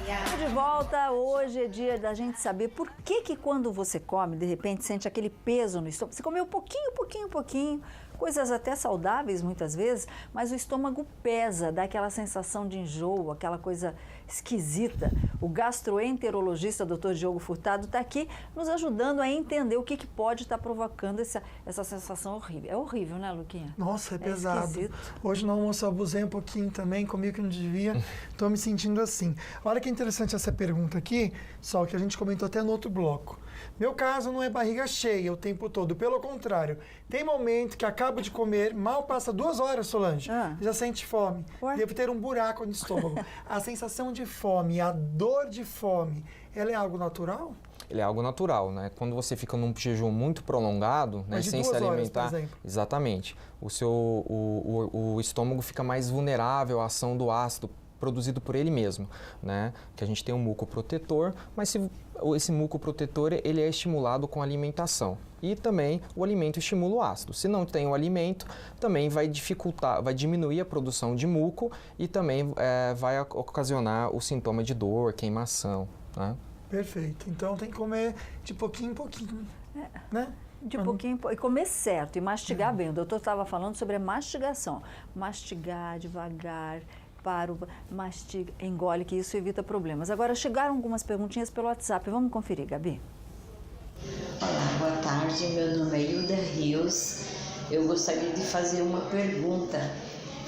De volta, hoje é dia da gente saber por que quando você come, de repente sente aquele peso no estômago. Você comeu pouquinho, coisas até saudáveis muitas vezes, mas o estômago pesa, dá aquela sensação de enjoo, aquela coisa esquisita. O gastroenterologista Dr. Diogo Furtado está aqui nos ajudando a entender o que pode estar provocando essa sensação horrível. É horrível, né, Luquinha? Nossa, é pesado. Esquisito. Hoje no almoço eu abusei um pouquinho também, comi o que não devia, estou me sentindo assim. Olha que interessante essa pergunta aqui, só que a gente comentou até no outro bloco. Meu caso não é barriga cheia o tempo todo, pelo contrário. Tem momento que acabo de comer, mal passa 2 horas, Solange, já sente fome. Ué? Devo ter um buraco no estômago. A sensação de fome, a dor de fome, ela é algo natural? Ele é algo natural, né? Quando você fica num jejum muito prolongado, né, sem se alimentar, horas, por exemplo. exatamente, o estômago fica mais vulnerável à ação do ácido produzido por ele mesmo, né? Que a gente tem um muco protetor, mas esse muco protetor ele é estimulado com a alimentação. E também o alimento estimula o ácido. Se não tem o alimento, também vai dificultar, vai diminuir a produção de muco e também vai ocasionar o sintoma de dor, queimação, né? Perfeito. Então tem que comer de pouquinho em pouquinho, né? De pouquinho, e comer certo e mastigar bem. O doutor estava falando sobre a mastigação. Mastigar devagar, mastiga, engole, que isso evita problemas. Agora, chegaram algumas perguntinhas pelo WhatsApp. Vamos conferir, Gabi. Olá, boa tarde. Meu nome é Hilda Rios. Eu gostaria de fazer uma pergunta.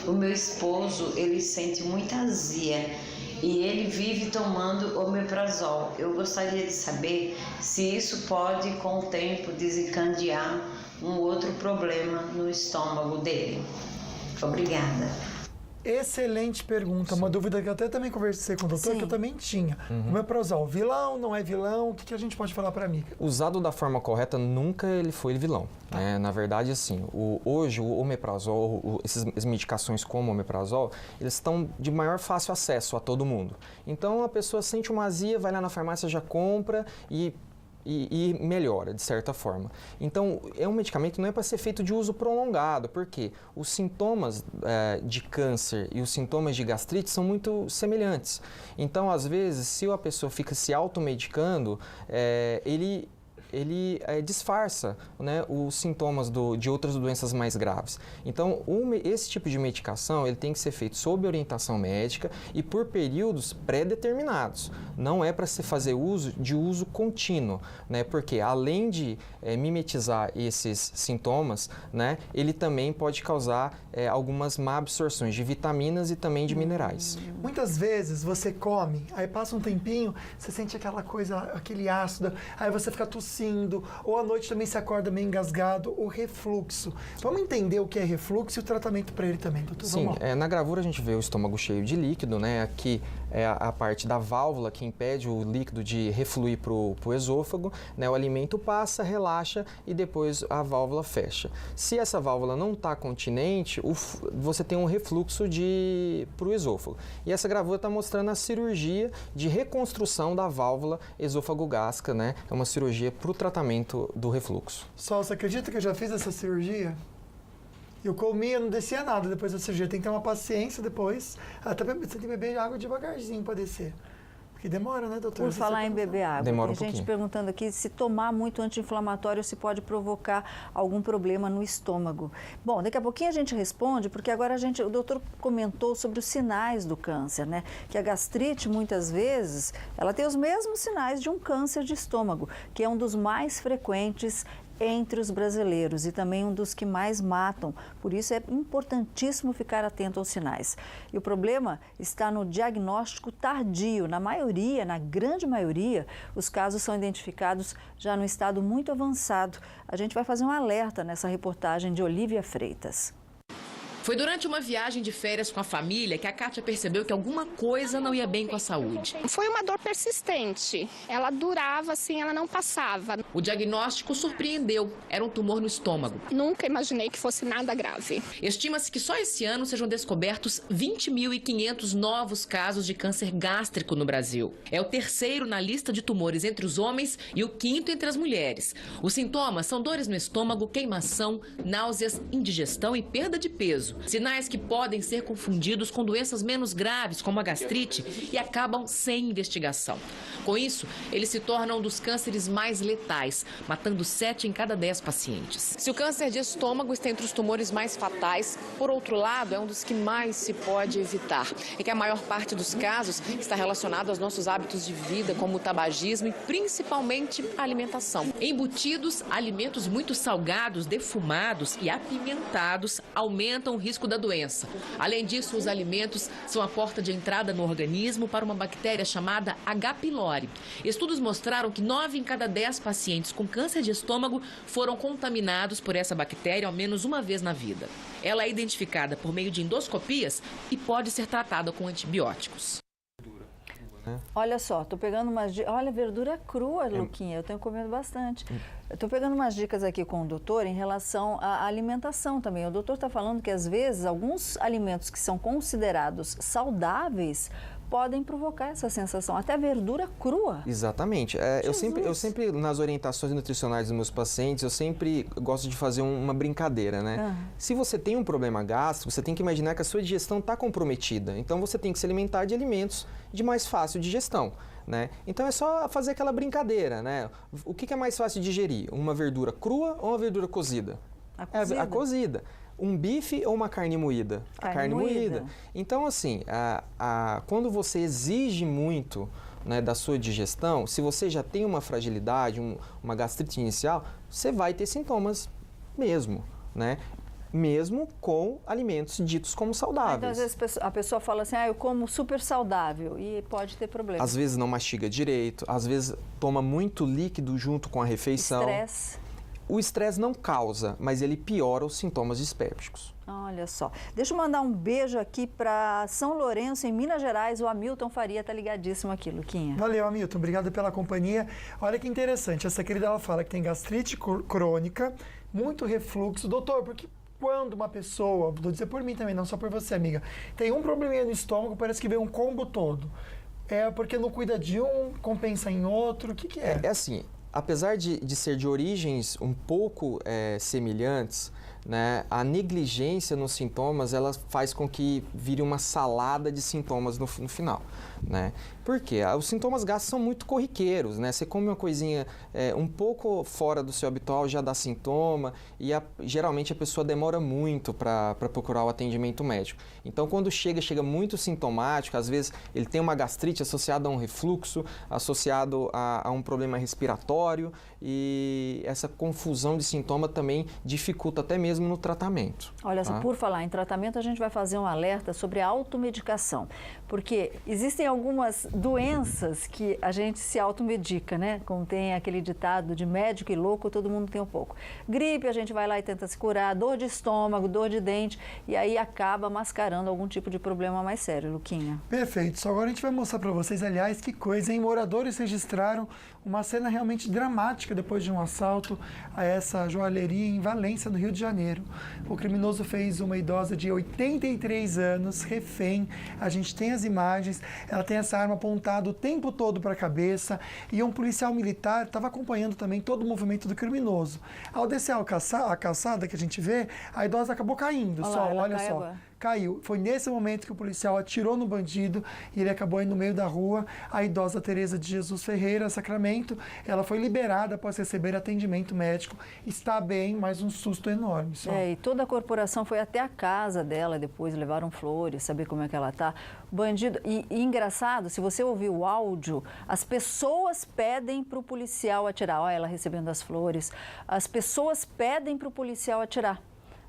O meu esposo, ele sente muita azia e ele vive tomando omeprazol. Eu gostaria de saber se isso pode, com o tempo, desencadear um outro problema no estômago dele. Obrigada. Excelente pergunta, uma dúvida que eu até também conversei com o doutor, que eu também tinha. O omeprazol, vilão, não é vilão? O que a gente pode falar para a amiga? Usado da forma correta, nunca ele foi vilão. Né? Na verdade, assim, hoje o omeprazol, essas medicações como o omeprazol, eles estão de maior fácil acesso a todo mundo. Então, a pessoa sente uma azia, vai lá na farmácia, já compra e melhora, de certa forma. Então, é um medicamento que não é para ser feito de uso prolongado, porque os sintomas de câncer e os sintomas de gastrite são muito semelhantes. Então, às vezes, se a pessoa fica se automedicando, ele disfarça, né, os sintomas de outras doenças mais graves. Então, esse tipo de medicação ele tem que ser feito sob orientação médica e por períodos pré-determinados. Não é para se fazer uso contínuo, né, porque além de mimetizar esses sintomas, né, ele também pode causar algumas má absorções de vitaminas e também de minerais. Muitas vezes você come, aí passa um tempinho, você sente aquela coisa, aquele ácido, aí você fica tossindo, ou à noite também se acorda meio engasgado, o refluxo. Vamos entender o que é refluxo e o tratamento para ele também, doutor? Sim, na gravura a gente vê o estômago cheio de líquido, né? Aqui é a parte da válvula que impede o líquido de refluir para o esôfago, né? O alimento passa, relaxa e depois a válvula fecha. Se essa válvula não está continente, você tem um refluxo para o esôfago. E essa gravura está mostrando a cirurgia de reconstrução da válvula esôfago-gástrica, né? É uma cirurgia para o tratamento do refluxo. Sol, você acredita que eu já fiz essa cirurgia? Eu comia, não descia nada depois da cirurgia. Tem que ter uma paciência depois. Até você tem que beber água devagarzinho para descer. Porque demora, né, doutor? Por falar em beber água, demora tem gente perguntando aqui se tomar muito anti-inflamatório se pode provocar algum problema no estômago. Bom, daqui a pouquinho a gente responde, porque agora o doutor comentou sobre os sinais do câncer, né? Que a gastrite, muitas vezes, ela tem os mesmos sinais de um câncer de estômago, que é um dos mais frequentes entre os brasileiros e também um dos que mais matam. Por isso é importantíssimo ficar atento aos sinais. E o problema está no diagnóstico tardio. Na grande maioria, os casos são identificados já no estado muito avançado. A gente vai fazer um alerta nessa reportagem de Olívia Freitas. Foi durante uma viagem de férias com a família que a Kátia percebeu que alguma coisa não ia bem com a saúde. Foi uma dor persistente. Ela durava assim, ela não passava. O diagnóstico surpreendeu. Era um tumor no estômago. Nunca imaginei que fosse nada grave. Estima-se que só esse ano sejam descobertos 20.500 novos casos de câncer gástrico no Brasil. É o terceiro na lista de tumores entre os homens e o quinto entre as mulheres. Os sintomas são dores no estômago, queimação, náuseas, indigestão e perda de peso. Sinais que podem ser confundidos com doenças menos graves, como a gastrite, e acabam sem investigação. Com isso, ele se torna um dos cânceres mais letais, matando 7 em cada 10 pacientes. Se o câncer de estômago está entre os tumores mais fatais, por outro lado, é um dos que mais se pode evitar. E que a maior parte dos casos está relacionado aos nossos hábitos de vida, como o tabagismo e principalmente a alimentação. Embutidos, alimentos muito salgados, defumados e apimentados aumentam o risco da doença. Além disso, os alimentos são a porta de entrada no organismo para uma bactéria chamada H. pylori. Estudos mostraram que 9 em cada 10 pacientes com câncer de estômago foram contaminados por essa bactéria ao menos uma vez na vida. Ela é identificada por meio de endoscopias e pode ser tratada com antibióticos. Olha só, tô pegando umas dicas. Olha, verdura crua, Luquinha, eu tenho comido bastante. Eu tô pegando umas dicas aqui com o doutor em relação à alimentação também. O doutor está falando que, às vezes, alguns alimentos que são considerados saudáveis podem provocar essa sensação, até verdura crua. Exatamente. Eu sempre, nas orientações nutricionais dos meus pacientes, eu sempre gosto de fazer uma brincadeira, né? Se você tem um problema gástrico, você tem que imaginar que a sua digestão está comprometida. Então, você tem que se alimentar de alimentos de mais fácil digestão, né? Então, é só fazer aquela brincadeira, né? O que é mais fácil de digerir? Uma verdura crua ou uma verdura cozida? A cozida. Um bife ou uma carne moída? A carne moída. Então, assim, quando você exige muito, né, da sua digestão, se você já tem uma fragilidade, uma gastrite inicial, você vai ter sintomas mesmo, né? Mesmo com alimentos ditos como saudáveis. Então, às vezes a pessoa fala assim, eu como super saudável e pode ter problema. Às vezes não mastiga direito, às vezes toma muito líquido junto com a refeição. Estresse. O estresse não causa, mas ele piora os sintomas dispépticos. Olha só. Deixa eu mandar um beijo aqui para São Lourenço, em Minas Gerais. O Hamilton Faria está ligadíssimo aqui, Luquinha. Valeu, Hamilton. Obrigado pela companhia. Olha que interessante. Essa querida, ela fala que tem gastrite crônica, muito refluxo. Doutor, porque quando uma pessoa, vou dizer por mim também, não só por você, amiga, tem um probleminha no estômago, parece que vem um combo todo. É porque não cuida de um, compensa em outro. O que é? É assim... Apesar de ser de origens um pouco semelhantes, né, a negligência nos sintomas ela faz com que vire uma salada de sintomas no final, né? Por quê? Os sintomas gástricos são muito corriqueiros, né? Você come uma coisinha um pouco fora do seu habitual, já dá sintoma e geralmente a pessoa demora muito para procurar o atendimento médico. Então, quando chega muito sintomático, às vezes ele tem uma gastrite associada a um refluxo, associado a um problema respiratório e essa confusão de sintoma também dificulta até mesmo no tratamento. Olha, tá? Por falar em tratamento, a gente vai fazer um alerta sobre a automedicação, porque existem algumas doenças que a gente se automedica, né? Como tem aquele ditado de médico e louco, todo mundo tem um pouco. Gripe, a gente vai lá e tenta se curar, dor de estômago, dor de dente, e aí acaba mascarando algum tipo de problema mais sério, Luquinha. Perfeito. Só agora a gente vai mostrar para vocês, aliás, que coisa, hein? Moradores registraram uma cena realmente dramática depois de um assalto a essa joalheria em Valência, no Rio de Janeiro. O criminoso fez uma idosa de 83 anos, refém. A gente tem as imagens, ela tem essa arma apontada o tempo todo para a cabeça e um policial militar estava acompanhando também todo o movimento do criminoso. Ao descer a calçada que a gente vê, a idosa acabou caindo. Olha só. Caiu. Foi nesse momento que o policial atirou no bandido e ele acabou indo no meio da rua. A idosa Tereza de Jesus Ferreira, Sacramento, ela foi liberada após receber atendimento médico. Está bem, mas um susto enorme. E toda a corporação foi até a casa dela, depois levaram flores, saber como é que ela está. Bandido. E engraçado, se você ouvir o áudio, as pessoas pedem para o policial atirar. Olha ela recebendo as flores. As pessoas pedem para o policial atirar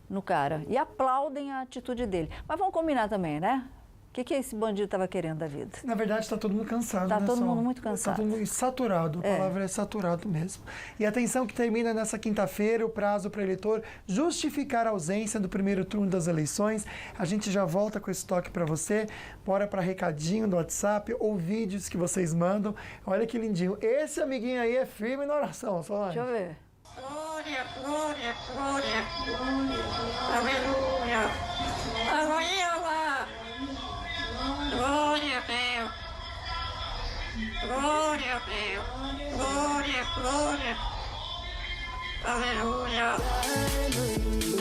no cara e aplaudem a atitude dele. Mas vamos combinar também, né? O que esse bandido estava querendo da vida? Na verdade, está todo mundo cansado, né? Está todo mundo muito cansado. Está todo mundo saturado, a palavra é saturado mesmo. E atenção que termina nessa quinta-feira o prazo para o eleitor justificar a ausência do primeiro turno das eleições. A gente já volta com esse toque para você. Bora para recadinho do WhatsApp ou vídeos que vocês mandam. Olha que lindinho. Esse amiguinho aí é firme na oração, Solange. Deixa eu ver. Glória, glória, glória, glória, aleluia.